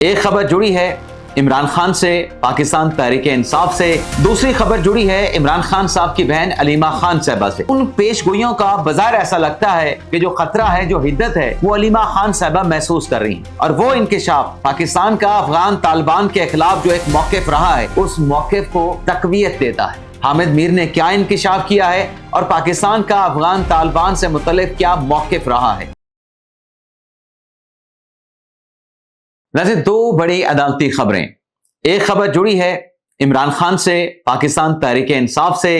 ایک خبر جڑی ہے عمران خان سے، پاکستان تحریک انصاف سے، دوسری خبر جڑی ہے عمران خان صاحب کی بہن علیمہ خان صاحبہ سے۔ ان پیش گوئیوں کا بظاہر ایسا لگتا ہے کہ جو خطرہ ہے، جو حدت ہے، وہ علیمہ خان صاحبہ محسوس کر رہی ہیں، اور وہ انکشاف پاکستان کا افغان طالبان کے خلاف جو ایک موقف رہا ہے، اس موقف کو تقویت دیتا ہے۔ حامد میر نے کیا انکشاف کیا ہے اور پاکستان کا افغان طالبان سے متعلق کیا موقف رہا ہے؟ ناظرین، دو بڑی عدالتی خبریں۔ ایک خبر جڑی ہے عمران خان سے، پاکستان تحریک انصاف سے،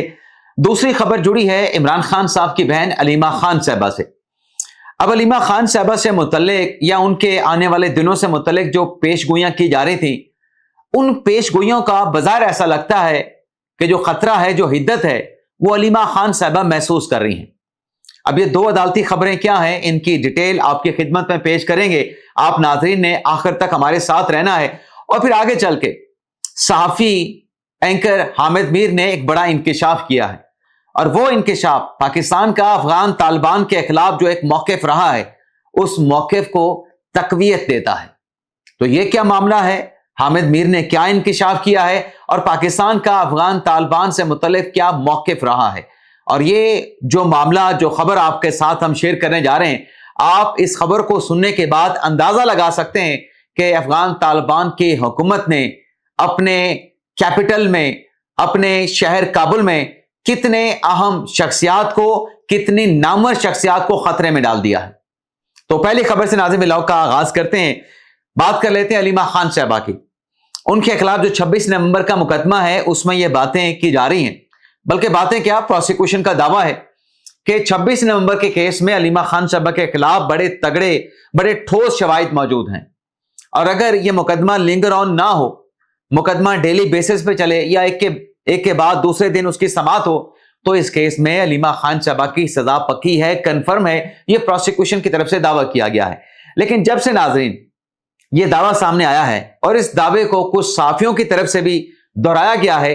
دوسری خبر جڑی ہے عمران خان صاحب کی بہن علیمہ خان صاحبہ سے۔ اب علیمہ خان صاحبہ سے متعلق یا ان کے آنے والے دنوں سے متعلق جو پیش گوئیاں کی جا رہی تھیں، ان پیش گوئیوں کا بظاہر ایسا لگتا ہے کہ جو خطرہ ہے، جو حدت ہے، وہ علیمہ خان صاحبہ محسوس کر رہی ہیں۔ اب یہ دو عدالتی خبریں کیا ہیں، ان کی ڈیٹیل آپ کی خدمت میں پیش کریں گے۔ آپ ناظرین نے آخر تک ہمارے ساتھ رہنا ہے، اور پھر آگے چل کے صحافی اینکر حامد میر نے ایک بڑا انکشاف کیا ہے، اور وہ انکشاف پاکستان کا افغان طالبان کے خلاف جو ایک موقف رہا ہے، اس موقف کو تقویت دیتا ہے۔ تو یہ کیا معاملہ ہے؟ حامد میر نے کیا انکشاف کیا ہے اور پاکستان کا افغان طالبان سے متعلق کیا موقف رہا ہے؟ اور یہ جو معاملہ، جو خبر آپ کے ساتھ ہم شیئر کرنے جا رہے ہیں، آپ اس خبر کو سننے کے بعد اندازہ لگا سکتے ہیں کہ افغان طالبان کی حکومت نے اپنے کیپٹل میں، اپنے شہر کابل میں کتنے اہم شخصیات کو، کتنی نامور شخصیات کو خطرے میں ڈال دیا ہے۔ تو پہلی خبر سے ناظرین ولاگ کا آغاز کرتے ہیں۔ بات کر لیتے ہیں علیمہ خان صاحبہ کی۔ ان کے خلاف جو 26 نومبر کا مقدمہ ہے، اس میں یہ باتیں کی جا رہی ہیں، بلکہ باتیں کیا، پروسیکیوشن کا دعویٰ ہے کہ 26 نومبر کے کیس میں علیمہ خان صاحبہ کے خلاف بڑے تگڑے، بڑے ٹھوس شواہد موجود ہیں، اور اگر یہ مقدمہ لنگر آن نہ ہو، مقدمہ ڈیلی بیسس پہ چلے، یا ایک کے بعد دوسرے دن اس کی سماعت ہو، تو اس کیس میں علیمہ خان صاحبہ کی سزا پکی ہے، کنفرم ہے۔ یہ پروسیکیوشن کی طرف سے دعویٰ کیا گیا ہے۔ لیکن جب سے ناظرین یہ دعویٰ سامنے آیا ہے، اور اس دعوے کو کچھ صحافیوں کی طرف سے بھی دہرایا گیا ہے،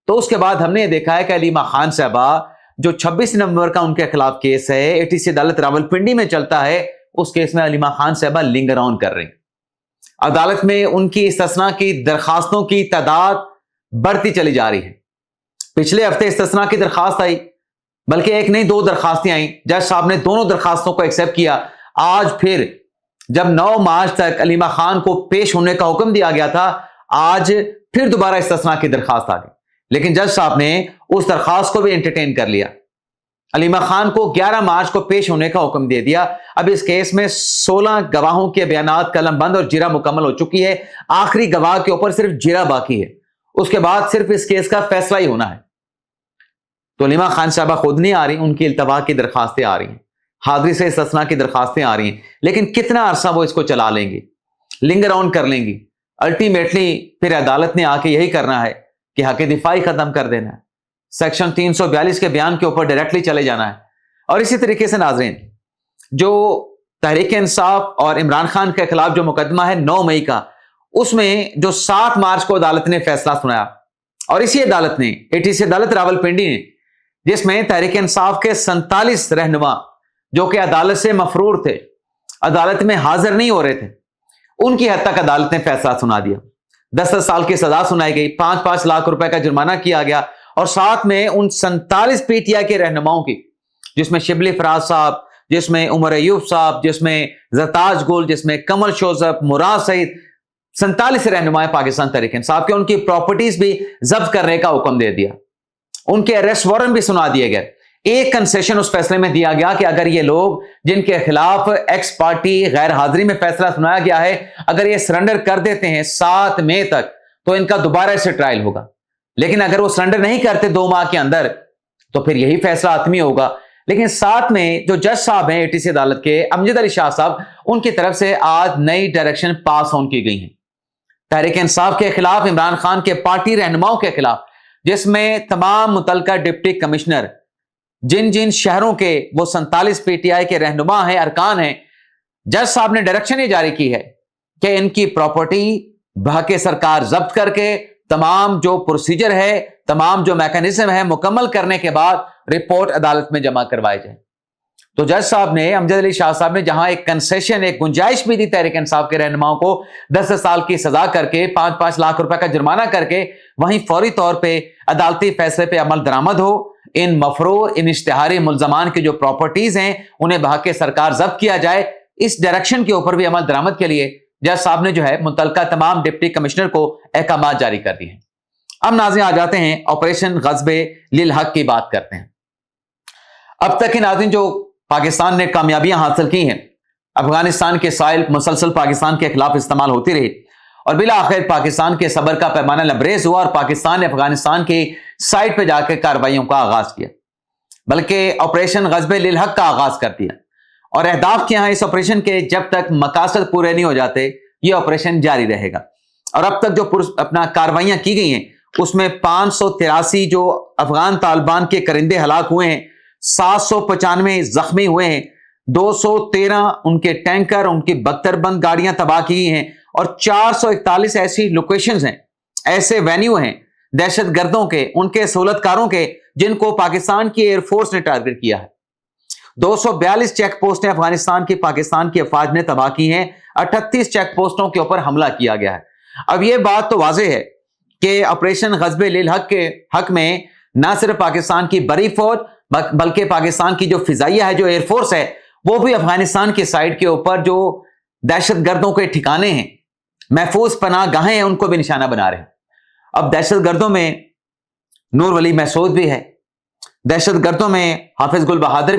تو اس کے بعد ہم نے یہ دیکھا ہے کہ علیمہ خان صاحبہ جو 26 نومبر کا ان کے خلاف کیس ہے، ATC عدالت راولپنڈی میں چلتا ہے، اس کیس میں علیمہ خان صاحبہ لنگر آن کر رہے ہیں۔ عدالت میں ان کی استثناء کی درخواستوں کی تعداد بڑھتی چلی جا رہی ہے۔ پچھلے ہفتے استثناء کی درخواست آئی، بلکہ ایک نہیں دو درخواستیں آئیں، جج صاحب نے دونوں درخواستوں کو ایکسیپٹ کیا۔ آج پھر جب 9 مارچ تک علیمہ خان کو پیش ہونے کا حکم دیا گیا تھا، آج پھر دوبارہ استثناء کی درخواست آ گئی، لیکن جج صاحب نے اس درخواست کو بھی انٹرٹین کر لیا۔ علیمہ خان کو 11 مارچ کو پیش ہونے کا حکم دے دیا۔ اب اس کیس میں 16 گواہوں کے بیانات قلم بند اور جرہ مکمل ہو چکی ہے۔ آخری گواہ کے اوپر صرف جرہ باقی ہے، اس کے بعد صرف اس کیس کا فیصلہ ہی ہونا ہے۔ تو علیمہ خان صاحبہ خود نہیں آ رہی، ان کی التوا کی درخواستیں آ رہی ہیں، حاضری سے استثناء کی درخواستیں آ رہی ہیں، لیکن کتنا عرصہ وہ اس کو چلا لیں گی، لنگر آن کر لیں گی۔ الٹیمیٹلی پھر عدالت نے آ کے یہی کرنا ہے کہ حق دفاعی ختم کر دینا ہے، سیکشن 342 کے بیان کے اوپر ڈائریکٹلی چلے جانا ہے۔ اور اسی طریقے سے ناظرین، جو تحریک انصاف اور عمران خان کے خلاف جو مقدمہ ہے 9 مئی کا، اس میں جو 7 مارچ کو عدالت نے فیصلہ سنایا، اور اسی عدالت نے ATC عدالت راولپنڈی نے، جس میں تحریک انصاف کے 47 رہنما جو کہ عدالت سے مفرور تھے، عدالت میں حاضر نہیں ہو رہے تھے، ان کی حد تک عدالت نے فیصلہ سنا دیا۔ 10 سال کی سزا سنائی گئی، 5-5 لاکھ روپے کا جرمانہ کیا گیا، اور ساتھ میں ان 47 PTI کے رہنماؤں کی، جس میں شبلی فراز صاحب، جس میں عمر ایوب صاحب، جس میں زرتاج گل، جس میں کمل شوزف، مراد سعید، 47 رہنمائے پاکستان تحریک انصاف کے، ان کی پراپرٹیز بھی ضبط کرنے کا حکم دے دیا، ان کے اریسٹ وارنٹ بھی سنا دیے گئے۔ ایک کنسیشن اس فیصلے میں دیا گیا کہ اگر یہ لوگ جن کے خلاف ایکس پارٹی غیر حاضری میں فیصلہ سنایا گیا ہے، اگر یہ سرنڈر کر دیتے ہیں 7 مئی تک، تو ان کا دوبارہ سے ٹرائل ہوگا، لیکن اگر وہ سرنڈر نہیں کرتے 2 ماہ کے اندر، تو پھر یہی فیصلہ حتمی ہوگا۔ لیکن ساتھ میں جو جج صاحب ہیں ATC عدالت کے، امجد علی شاہ صاحب، ان کی طرف سے آج نئی ڈائریکشن پاس آن کی گئی ہیں تحریک انصاف کے خلاف، عمران خان کے پارٹی رہنماؤں کے خلاف، جس میں تمام متعلقہ ڈپٹی کمشنر، جن شہروں کے وہ 47 PTI کے رہنما ہیں، ارکان ہیں، جج صاحب نے ڈائریکشن یہ جاری کی ہے کہ ان کی پراپرٹی بحق سرکار ضبط کر کے، تمام جو پروسیجر ہے، تمام جو میکانزم ہے مکمل کرنے کے بعد رپورٹ عدالت میں جمع کروائے جائیں۔ تو جج صاحب نے, امجد علی شاہ صاحب نے, جہاں ایک کنسیشن, ایک گنجائش بھی دی تحریک انصاف کے رہنماؤں کو 10 سال کی سزا کر کے 5-5 لاکھ روپے کا جرمانہ کر کے, وہیں فوری طور پہ عدالتی فیصلے پہ عمل درآمد ہو, ان مفرور, ان اشتہاری ملزمان کی جو پراپرٹیز ہیں انہیں بہا کے سرکار ضبط کیا جائے, اس ڈائریکشن کے اوپر بھی عمل درآمد کے لیے جج صاحب نے جو ہے متعلقہ تمام ڈپٹی کمشنر کو احکامات جاری کر دیے ہیں. اب ناظرین آ جاتے ہیں آپریشن غصب للحق کی بات کرتے ہیں. اب تک ناظرین جو پاکستان نے کامیابیاں حاصل کی ہیں, افغانستان کے سائل مسلسل پاکستان کے خلاف استعمال ہوتی رہی اور بالآخر پاکستان کے صبر کا پیمانہ لبریز ہوا اور پاکستان نے افغانستان کی سائٹ پہ جا کے کارروائیوں کا آغاز کیا, بلکہ آپریشن غصب للحق کا آغاز کر دیا. اور اہداف کیا ہیں اس آپریشن کے؟ جب تک مقاصد پورے نہیں ہو جاتے یہ آپریشن جاری رہے گا. اور اب تک جو اپنا کارروائیاں کی گئی ہیں اس میں 583 جو افغان طالبان کے کرندے ہلاک ہوئے ہیں, 795 زخمی ہوئے ہیں, 213 ان کے ٹینکر, ان کی 72 بند گاڑیاں تباہ کی ہیں اور 441 ایسی لوکیشنز ہیں, ایسے وینیو ہیں دہشت گردوں کے, ان کے سہولت کاروں کے, جن کو پاکستان کی ایئر فورس نے ٹارگٹ کیا ہے. 242 چیک پوسٹیں افغانستان کی پاکستان کی افواج نے تباہ کی ہیں, 38 چیک پوسٹوں کے اوپر حملہ کیا گیا ہے. اب یہ بات تو واضح ہے کہ آپریشن غصب للحق کے حق میں نہ صرف پاکستان کی بڑی فوج بلکہ پاکستان کی جو فضائیہ ہے, جو ایئر فورس ہے, وہ بھی افغانستان کی سائٹ کے اوپر جو دہشت گردوں کے ٹھکانے ہیں, محفوظ پناہ گاہیں ہیں, ان کو بھی نشانہ بنا رہے ہیں. اب دہشت گردوں میں نور ولی محسود بھی ہے, دہشت گردوں میں حافظ گل بہادر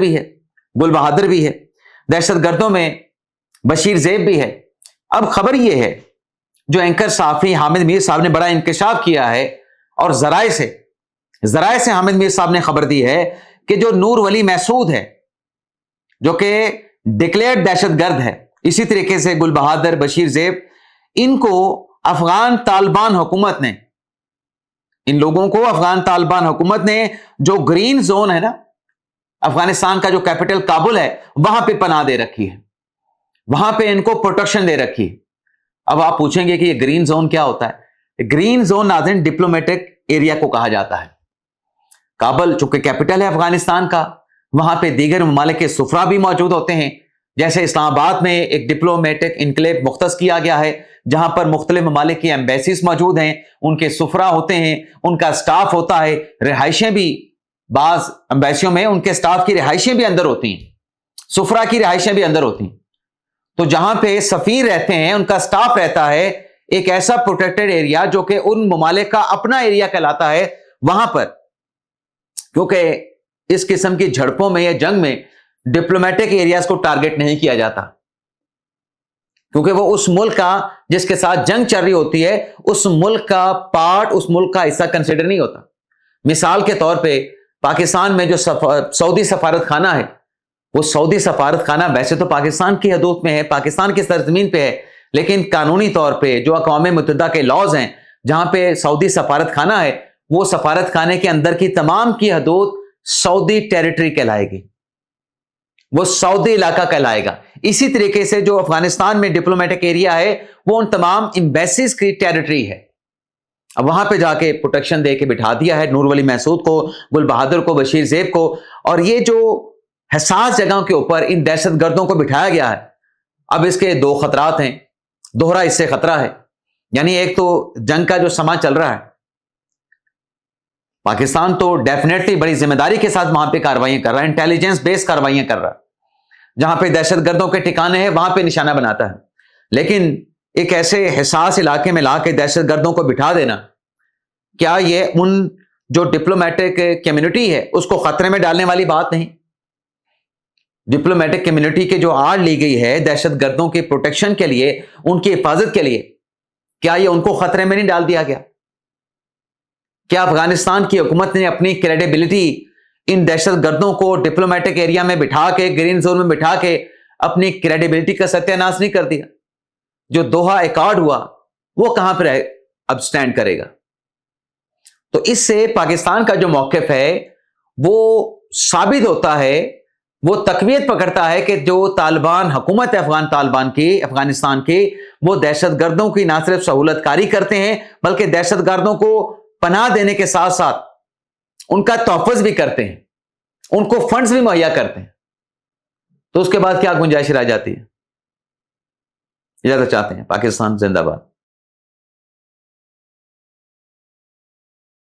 بھی ہے, دہشت گردوں میں بشیر زیب بھی ہے. اب خبر یہ ہے, جو اینکر صحافی حامد میر صاحب نے بڑا انکشاف کیا ہے اور ذرائع سے حامد میر صاحب نے خبر دی ہے کہ جو نور ولی محسود ہے, جو کہ ڈکلیئرڈ دہشت گرد ہے, اسی طریقے سے گل بہادر, بشیر زیب, ان کو افغان طالبان حکومت نے, ان لوگوں کو افغان طالبان حکومت نے جو گرین زون ہے نا, افغانستان کا جو کیپٹل کابل ہے, وہاں پہ پناہ دے رکھی ہے, وہاں پہ ان کو پروٹیکشن دے رکھی ہے. اب آپ پوچھیں گے کہ یہ گرین زون کیا ہوتا ہے؟ گرین زون ناظرین ڈپلومیٹک ایریا کو کہا جاتا ہے. کابل چونکہ کیپٹل ہے افغانستان کا, وہاں پہ دیگر ممالک کے سفرا بھی موجود ہوتے ہیں. جیسے اسلام آباد میں ایک ڈپلومیٹک انکلیو مختص کیا گیا ہے جہاں پر مختلف ممالک کی ایمبیسیز موجود ہیں, ان کے سفرا ہوتے ہیں, ان کا سٹاف ہوتا ہے, رہائشیں بھی بعض ایمبیسیوں میں ان کے سٹاف کی رہائشیں بھی اندر ہوتی ہیں, سفرا کی رہائشیں بھی اندر ہوتی ہیں. تو جہاں پہ سفیر رہتے ہیں, ان کا سٹاف رہتا ہے, ایک ایسا پروٹیکٹڈ ایریا جو کہ ان ممالک کا اپنا ایریا کہلاتا ہے, وہاں پر کیونکہ اس قسم کی جھڑپوں میں یا جنگ میں ڈپلومیٹک ایریاز کو ٹارگٹ نہیں کیا جاتا, کیونکہ وہ اس ملک کا جس کے ساتھ جنگ چل رہی ہوتی ہے اس ملک کا پارٹ, اس ملک کا حصہ کنسیڈر نہیں ہوتا. مثال کے طور پہ پاکستان میں جو سعودی سفارت خانہ ہے, وہ سعودی سفارت خانہ ویسے تو پاکستان کی حدود میں ہے, پاکستان کی سرزمین پہ ہے, لیکن قانونی طور پہ جو اقوام متحدہ کے لاز ہیں جہاں پہ سعودی سفارت خانہ ہے, وہ سفارت خانے کے اندر کی تمام کی حدود سعودی ٹیریٹری کہلائے گی, وہ سعودی علاقہ کہلائے گا. اسی طریقے سے جو افغانستان میں ڈپلومیٹک ایریا ہے وہ ان تمام ایمبیسیز کی ٹیریٹری ہے. اب وہاں پہ جا کے پروٹیکشن دے کے بٹھا دیا ہے نور ولی محسود کو, گل بہادر کو, بشیر زیب کو, اور یہ جو حساس جگہوں کے اوپر ان دہشت گردوں کو بٹھایا گیا ہے. اب اس کے دو خطرات ہیں, دوہرا اس سے خطرہ ہے. یعنی ایک تو جنگ کا جو سما چل رہا ہے, پاکستان تو ڈیفینیٹلی بڑی ذمہ داری کے ساتھ وہاں پہ کاروائیاں کر رہا ہے, انٹیلیجنس بیس کاروائیاں کر رہا ہے, جہاں پہ دہشت گردوں کے ٹھکانے ہیں وہاں پہ نشانہ بناتا ہے. لیکن ایک ایسے حساس علاقے میں لا کے دہشت گردوں کو بٹھا دینا, کیا یہ ان جو ڈپلومیٹک کمیونٹی ہے اس کو خطرے میں ڈالنے والی بات نہیں؟ ڈپلومیٹک کمیونٹی کے جو آڑ لی گئی ہے دہشت گردوں کی پروٹیکشن کے لیے, ان کی حفاظت کے لیے, کیا یہ ان کو خطرے میں نہیں ڈال دیا گیا؟ کیا افغانستان کی حکومت نے اپنی کریڈیبلٹی ان دہشت گردوں کو ڈپلومیٹک ایریا میں بٹھا کے, گرین زون میں بٹھا کے اپنی کریڈیبلٹی کا ستیہ ناش نہیں کر دیا؟ جو دوحہ ایکارڈ ہوا وہ کہاں پر اب سٹینڈ کرے گا؟ تو اس سے پاکستان کا جو موقف ہے وہ ثابت ہوتا ہے, وہ تقویت پکڑتا ہے کہ جو طالبان حکومت ہے افغان طالبان کی, افغانستان کی, وہ دہشت گردوں کی نہ صرف سہولت کاری کرتے ہیں بلکہ دہشت گردوں کو پناہ دینے کے ساتھ ساتھ ان کا تحفظ بھی کرتے ہیں, ان کو فنڈز بھی مہیا کرتے ہیں. تو اس کے بعد کیا گنجائش رہ جاتی ہے؟ اجازت چاہتے ہیں. پاکستان زندہ باد.